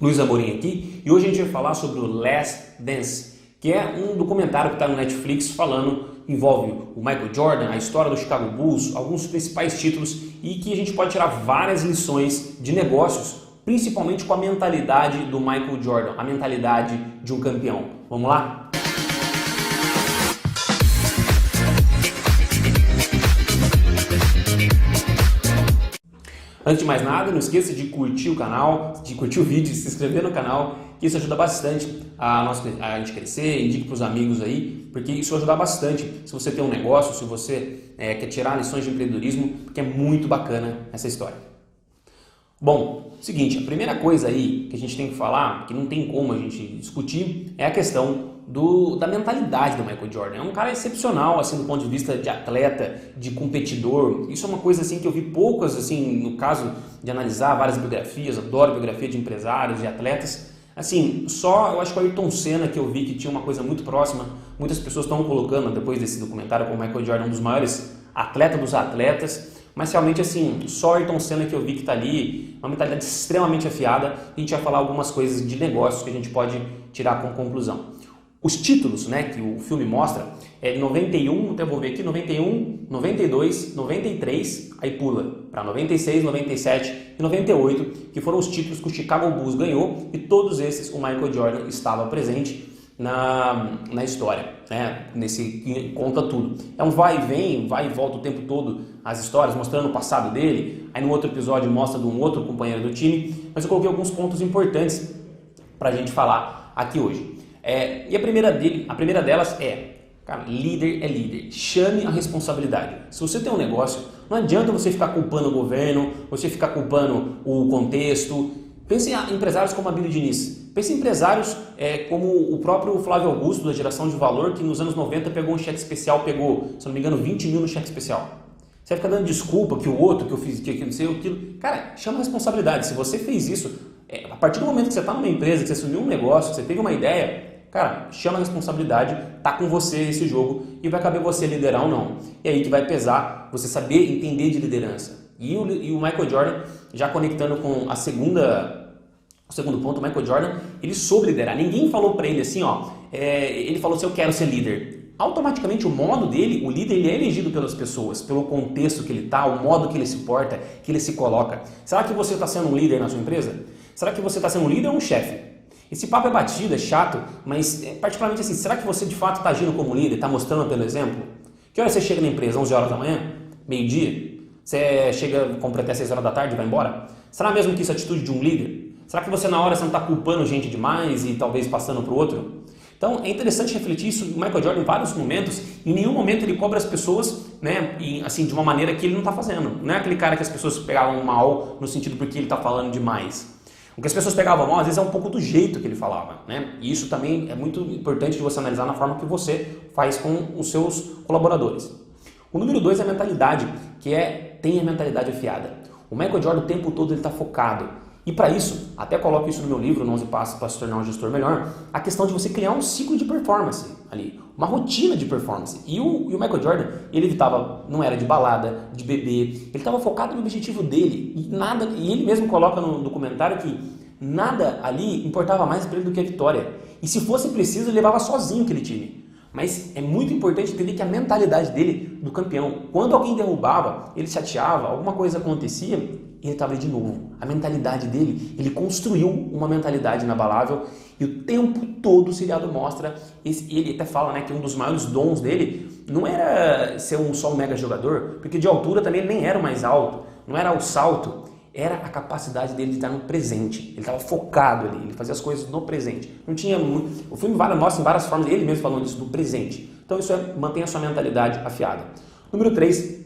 Luiz Amorim aqui, e hoje a gente vai falar sobre o Last Dance, que é um documentário que está no Netflix envolve o Michael Jordan, a história do Chicago Bulls, alguns principais títulos e que a gente pode tirar várias lições de negócios, principalmente com a mentalidade do Michael Jordan, a mentalidade de um campeão. Vamos lá? Antes de mais nada, não esqueça de curtir o canal, de curtir o vídeo, de se inscrever no canal, que isso ajuda bastante a gente crescer, indique para os amigos aí, porque isso ajuda bastante se você tem um negócio, se você quer tirar lições de empreendedorismo, porque é muito bacana essa história. Bom, seguinte, a primeira coisa aí que a gente tem que falar, que não tem como a gente discutir, é a questão da mentalidade do Michael Jordan. É um cara excepcional, assim, do ponto de vista de atleta, de competidor. Isso é uma coisa, assim, que eu vi poucas, assim, no caso de analisar várias biografias, adoro biografia de empresários, de atletas. Assim, só eu acho que o Ayrton Senna que eu vi que tinha uma coisa muito próxima, muitas pessoas estão colocando, depois desse documentário, como o Michael Jordan, um dos maiores atletas dos atletas, mas realmente, assim, só o Ayrton Senna que eu vi que está ali, uma mentalidade extremamente afiada, e a gente vai falar algumas coisas de negócios que a gente pode tirar como conclusão. Os títulos, né, que o filme mostra é de 91, então eu vou ver aqui, 91, 92, 93, aí pula para 96, 97 e 98, que foram os títulos que o Chicago Bulls ganhou, e todos esses o Michael Jordan estava presente na história, né, nesse conta tudo. É um vai e vem, vai e volta o tempo todo as histórias, mostrando o passado dele, aí no outro episódio mostra de um outro companheiro do time, mas eu coloquei alguns pontos importantes para a gente falar aqui hoje. E a primeira delas é, cara, líder é líder, chame a responsabilidade. Se você tem um negócio, não adianta você ficar culpando o governo, você ficar culpando o contexto. Pense em empresários como a Abílio Diniz, pense em empresários como o próprio Flávio Augusto, da geração de valor, que nos anos 90 pegou um cheque especial, pegou, se não me engano, 20 mil no cheque especial. Você vai ficar dando desculpa que o outro, que eu fiz aquilo, não sei aquilo. Cara, chama a responsabilidade. Se você fez isso, a partir do momento que você está numa empresa, que você assumiu um negócio, que você teve uma ideia, cara, chama a responsabilidade, tá com você esse jogo e vai caber você liderar ou não. E aí que vai pesar você saber entender de liderança. E o Michael Jordan, já conectando com o segundo ponto, o Michael Jordan, ele soube liderar. Ninguém falou para ele assim, ele falou assim, eu quero ser líder. Automaticamente o modo dele, o líder, ele é elegido pelas pessoas, pelo contexto que ele está, o modo que ele se porta, que ele se coloca. Será que você está sendo um líder na sua empresa? Será que você está sendo um líder ou um chefe? Esse papo é batido, é chato, mas particularmente assim, será que você de fato está agindo como líder, está mostrando pelo exemplo? Que hora você chega na empresa? 11 horas da manhã? Meio-dia? Você chega, compra até 6 horas da tarde e vai embora? Será mesmo que isso é atitude de um líder? Será que você na hora você não está culpando gente demais e talvez passando para o outro? Então é interessante refletir isso. O Michael Jordan em vários momentos, em nenhum momento ele cobra as pessoas, né, e, assim, de uma maneira que ele não está fazendo. Não é aquele cara que as pessoas pegavam mal no sentido porque ele está falando demais. O que as pessoas pegavam mal, às vezes, é um pouco do jeito que ele falava, né? E isso também é muito importante de você analisar na forma que você faz com os seus colaboradores. O número 2 é a mentalidade, que tem a mentalidade afiada. O Michael Jordan o tempo todo ele está focado. E para isso, até coloco isso no meu livro, 11 Passos para se tornar um gestor melhor, a questão de você criar um ciclo de performance ali, uma rotina de performance. E o Michael Jordan, ele evitava, não era de balada, de beber, ele estava focado no objetivo dele. E ele mesmo coloca no documentário que nada ali importava mais para ele do que a vitória. E se fosse preciso, ele levava sozinho aquele time. Mas é muito importante entender que a mentalidade dele, do campeão, quando alguém derrubava, ele chateava, alguma coisa acontecia, ele estava ali de novo. A mentalidade dele, ele construiu uma mentalidade inabalável e o tempo todo o seriado mostra, ele até fala, né, que um dos maiores dons dele não era ser só um mega jogador, porque de altura também ele nem era o mais alto, não era o salto, era a capacidade dele de estar no presente. Ele estava focado ali, ele fazia as coisas no presente. Não tinha o filme mostra em várias formas, ele mesmo falando isso, do presente. Então isso mantenha a sua mentalidade afiada. Número 3,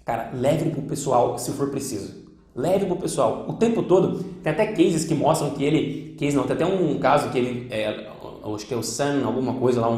cara, leve pro pessoal se for preciso. Leve pro pessoal. O tempo todo, tem até cases que mostram que ele... Tem até um caso que ele... acho que é o Sun, alguma coisa lá,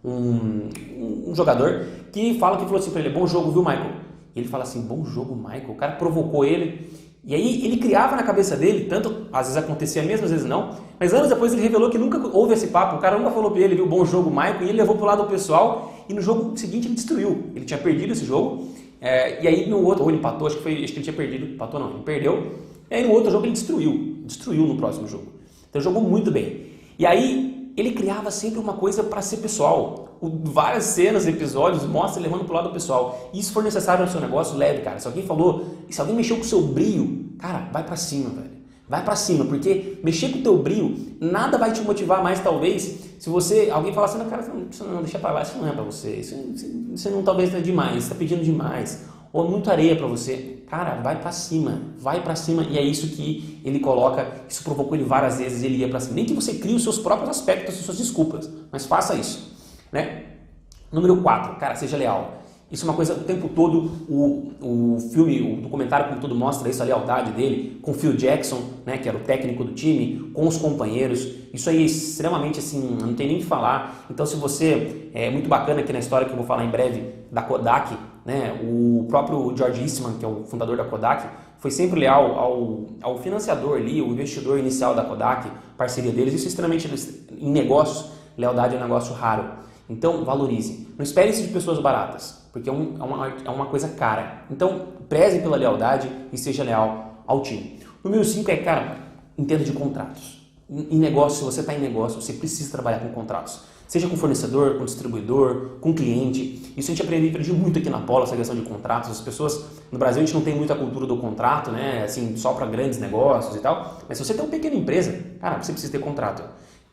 um jogador, que falou assim pra ele, bom jogo, viu, Michael? E ele fala assim, bom jogo, Michael. O cara provocou ele. E aí ele criava na cabeça dele, tanto às vezes acontecia mesmo, às vezes não, mas anos depois ele revelou que nunca houve esse papo, o cara nunca falou pra ele, viu, bom jogo, Michael, e ele levou pro lado do pessoal, e no jogo seguinte ele destruiu. Ele tinha perdido esse jogo, e aí no outro, ou ele empatou, acho que ele tinha perdido, empatou não, ele perdeu, e aí no outro jogo ele destruiu no próximo jogo. Então jogou muito bem. E aí ele criava sempre uma coisa para ser pessoal. Várias cenas, episódios, mostra ele levando pro lado pessoal. E se for necessário no seu negócio, leve, cara. Se alguém falou, se alguém mexeu com o seu brilho, cara, vai para cima, velho. Vai pra cima, porque mexer com o teu brilho, nada vai te motivar mais, talvez, se alguém falar assim, cara, isso não, deixa pra lá, isso não é pra você, isso não, talvez é demais, você tá pedindo demais, ou muito areia pra você. Cara, vai pra cima, e é isso que ele coloca, isso provocou ele várias vezes, ele ia pra cima. Nem que você crie os seus próprios aspectos, as suas desculpas, mas faça isso, né? Número 4, cara, seja leal. Isso é uma coisa o tempo todo, o filme, o documentário como todo mostra isso, a lealdade dele com Phil Jackson, né, que era o técnico do time, com os companheiros. Isso aí é extremamente assim, não tem nem o que falar. Então se você, é muito bacana aqui na história que eu vou falar em breve da Kodak, né, o próprio George Eastman, que é o fundador da Kodak, foi sempre leal ao financiador ali, o investidor inicial da Kodak, parceria deles. Isso é extremamente, em negócios, lealdade é um negócio raro. Então, valorize. Não espere isso de pessoas baratas, porque é uma coisa cara. Então, preze pela lealdade e seja leal ao time. Número 5 é, cara, entenda de contratos. Em negócio, se você está em negócio, você precisa trabalhar com contratos. Seja com fornecedor, com distribuidor, com cliente. Isso a gente aprende muito aqui na Polo, essa questão de contratos. As pessoas, no Brasil, a gente não tem muita cultura do contrato, né? Assim, só para grandes negócios e tal. Mas se você tem uma pequena empresa, cara, você precisa ter contrato.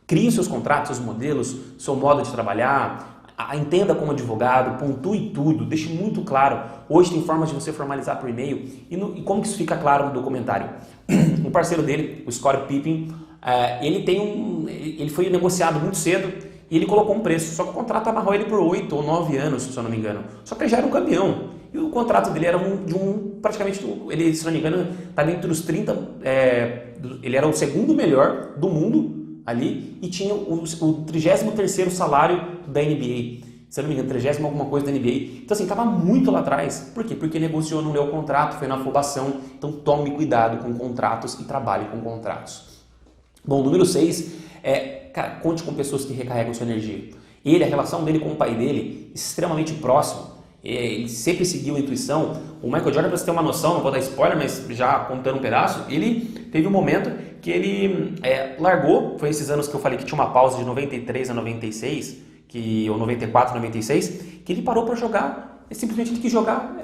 Crie os seus contratos, seus modelos, seu modo de trabalhar, entenda como advogado, pontue tudo, deixe muito claro. Hoje tem formas de você formalizar por e-mail e como que isso fica claro no documentário. O parceiro dele, o Scott Pippen, ele foi negociado muito cedo e ele colocou um preço, só que o contrato amarrou ele por 8 ou 9 anos, se eu não me engano. Só que ele já era um campeão. E o contrato dele era praticamente, ele, se não me engano, estava entre os 30, ele era o segundo melhor do mundo ali e tinha o 33º salário da NBA. Se eu não me engano, 30º alguma coisa da NBA. Então assim, estava muito lá atrás. Por quê? Porque negociou, não leu o contrato, foi na afobação. Então tome cuidado com contratos e trabalhe com contratos. Bom, número 6 cara, conte com pessoas que recarregam sua energia. A relação dele com o pai dele, extremamente próximo. Ele sempre seguiu a intuição. O Michael Jordan, para você ter uma noção, não vou dar spoiler, mas já contando um pedaço, ele teve um momento que ele largou, foi esses anos que eu falei que tinha uma pausa de 93 a 96, ou 94 a 96, que ele parou para jogar, simplesmente ele quis jogar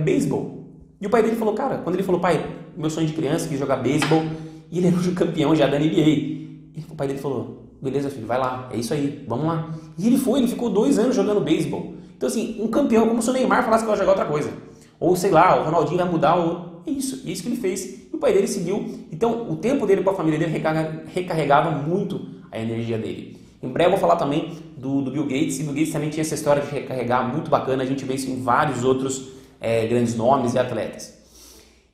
beisebol. E o pai dele falou, cara, quando ele falou, pai, meu sonho de criança, quis jogar beisebol, e ele era um campeão já da NBA. E o pai dele falou, beleza filho, vai lá, é isso aí, vamos lá. E ele ficou 2 anos jogando beisebol. Então assim, um campeão, como se o Neymar falasse que vai jogar outra coisa. Ou sei lá, o Ronaldinho vai mudar É isso que ele fez. E o pai dele seguiu. Então o tempo dele com a família dele recarregava muito a energia dele. Em breve eu vou falar também do Bill Gates. E Bill Gates também tinha essa história de recarregar muito bacana. A gente vê isso em vários outros grandes nomes e atletas.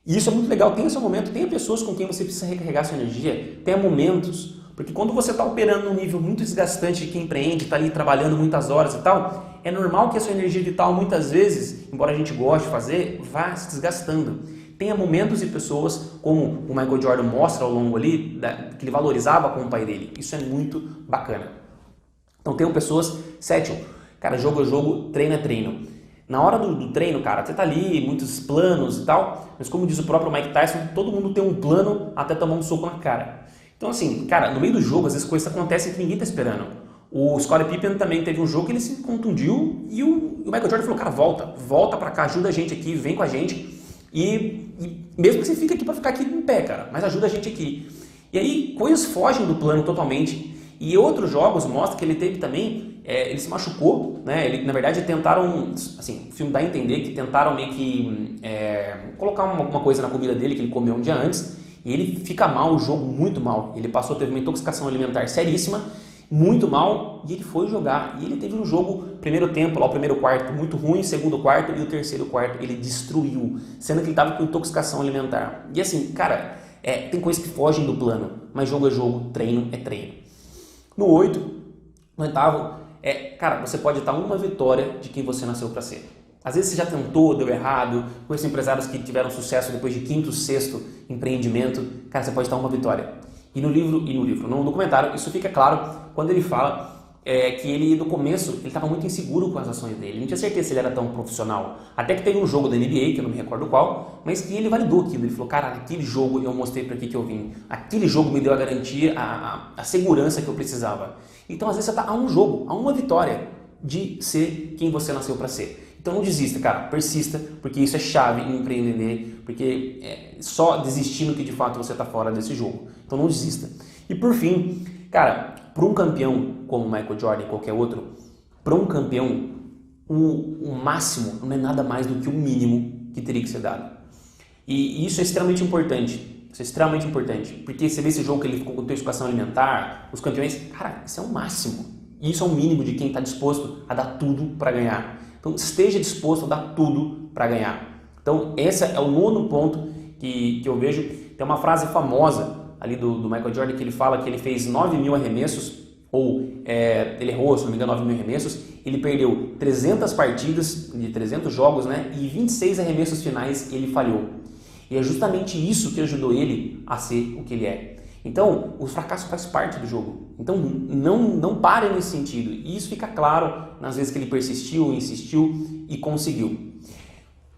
E isso é muito legal. Tenha seu momento, tenha pessoas com quem você precisa recarregar sua energia. Tenha momentos. Porque quando você está operando num nível muito desgastante de quem empreende, está ali trabalhando muitas horas e tal, é normal que a sua energia vital muitas vezes, embora a gente goste de fazer, vá se desgastando. Tenha momentos e pessoas, como o Michael Jordan mostra ao longo ali, que ele valorizava com o pai dele. Isso é muito bacana. Então tenham pessoas, 7, cara, jogo é jogo, treino é treino. Na hora do treino, cara, você tá ali, muitos planos e tal, mas como diz o próprio Mike Tyson, todo mundo tem um plano até tomar um soco na cara. Então assim, cara, no meio do jogo, às vezes coisas acontecem que ninguém tá esperando. O Scottie Pippen também teve um jogo que ele se contundiu e o Michael Jordan falou, cara, volta pra cá, ajuda a gente aqui, vem com a gente e mesmo que você fique aqui pra ficar aqui em pé, cara, mas ajuda a gente aqui. E aí, coisas fogem do plano totalmente e outros jogos mostram que ele teve também, ele se machucou, né, ele, na verdade tentaram, assim, o filme dá a entender que tentaram meio que colocar uma coisa na comida dele que ele comeu um dia antes. E ele fica mal, o jogo muito mal. Ele teve uma intoxicação alimentar seríssima, muito mal, e ele foi jogar. E ele teve um jogo, primeiro tempo, lá o primeiro quarto muito ruim, segundo quarto e o terceiro quarto ele destruiu, sendo que ele estava com intoxicação alimentar. E assim, cara, tem coisas que fogem do plano, mas jogo é jogo, treino é treino. No 8, no 8º, cara, você pode estar uma vitória de quem você nasceu para ser. Às vezes você já tentou, deu errado, conheço empresários que tiveram sucesso depois de 5º, 6º empreendimento, cara, você pode estar uma vitória. No documentário, isso fica claro quando ele fala que ele, no começo, ele estava muito inseguro com as ações dele. Ele não tinha certeza se ele era tão profissional. Até que teve um jogo da NBA, que eu não me recordo qual, mas que ele validou aquilo. Ele falou, cara, naquele jogo eu mostrei para que eu vim. Aquele jogo me deu a garantia, a segurança que eu precisava. Então, às vezes, você está a um jogo, a uma vitória de ser quem você nasceu para ser. Então, não desista, cara. Persista, porque isso é chave em empreender, porque é só desistindo que, de fato, você está fora desse jogo. Então, não desista. E, por fim, cara, para um campeão como Michael Jordan e qualquer outro, para um campeão, o máximo não é nada mais do que o mínimo que teria que ser dado. E isso é extremamente importante. Isso é extremamente importante. Porque você vê esse jogo que ele ficou com intoxicação alimentar, os campeões, cara, isso é o máximo. E isso é o mínimo de quem está disposto a dar tudo para ganhar. Então, esteja disposto a dar tudo para ganhar. Então, esse é o nono ponto que eu vejo. Tem uma frase famosa ali do Michael Jordan, que ele fala que ele fez 9.000 arremessos, ou ele errou, se não me engano, 9.000 arremessos, ele perdeu 300 partidas, de 300 jogos, né, e 26 arremessos finais ele falhou. E é justamente isso que ajudou ele a ser o que ele é. Então, o fracasso faz parte do jogo. Então, não pare nesse sentido. E isso fica claro nas vezes que ele persistiu, insistiu e conseguiu.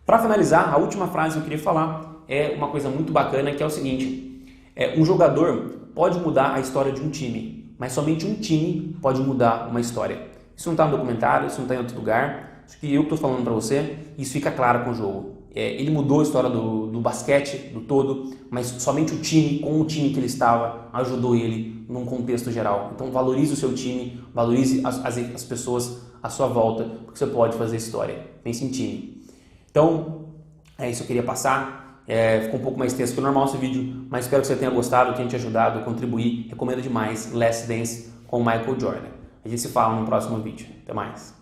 Para finalizar, a última frase que eu queria falar é uma coisa muito bacana, que é o seguinte: um jogador pode mudar a história de um time, mas somente um time pode mudar uma história. Isso não está no documentário, isso não está em outro lugar, isso que eu estou falando para você, isso fica claro com o jogo. Ele mudou a história do basquete, do todo, mas somente o time, com o time que ele estava, ajudou ele num contexto geral. Então valorize o seu time, valorize as pessoas à sua volta, porque você pode fazer história. Pense em time. Então, é isso que eu queria passar. Ficou um pouco mais tenso que o normal esse vídeo, mas espero que você tenha gostado, tenha te ajudado, contribuir. Recomendo demais Last Dance com o Michael Jordan. A gente se fala no próximo vídeo. Até mais.